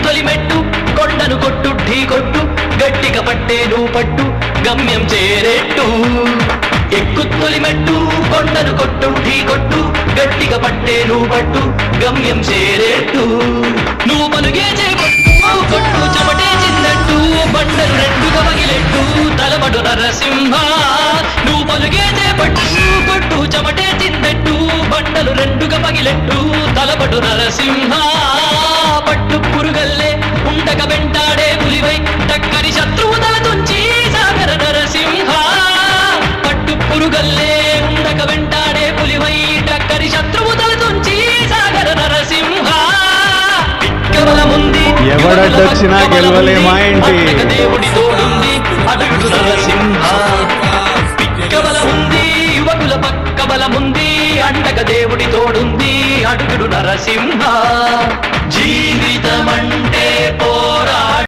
తొలిమెట్టు కొండను కొట్టు ఢీ కొట్టు గట్టిగా పట్టే నువ్వు పట్టు గమ్యం చేరేట్టు ఎక్కు తొలిమెట్టు కొండను కొట్టు ఢీ కొట్టు గట్టిగా పట్టే నువ్వు పట్టు గమ్యం చేరేట్టు నువ్వు పలుగే చేపట్టు కొట్టు చెమటే చిందట్టు బండలు రెండుగా పగిలెట్టు తలబడు నరసింహ నువ్వు పలుగే చేపట్టు కొట్టు చెమటే చిందట్టు బండలు రెండుగా పగిలెట్టు తలబడు నరసింహ పట్టు పురుగల్లే ఉండక వెంటాడే పులివై టక్కని శత్రువు తల తుంచి సాగర నరసింహ పట్టు పురుగల్లే ఉండక వెంటాడే పులివై టక్కని శత్రువు తల తుంచి సాగర నరసింహ కేవలముంది ఎవడొచ్చినా గెలవలేమా ఏంటి దేవుడి తోడుంది అడుగుడు నరసింహ పిక్కబలముంది యువకుల పక్క బలముంది అండగ దేవుడి తోడుంది అడుగుడు నరసింహ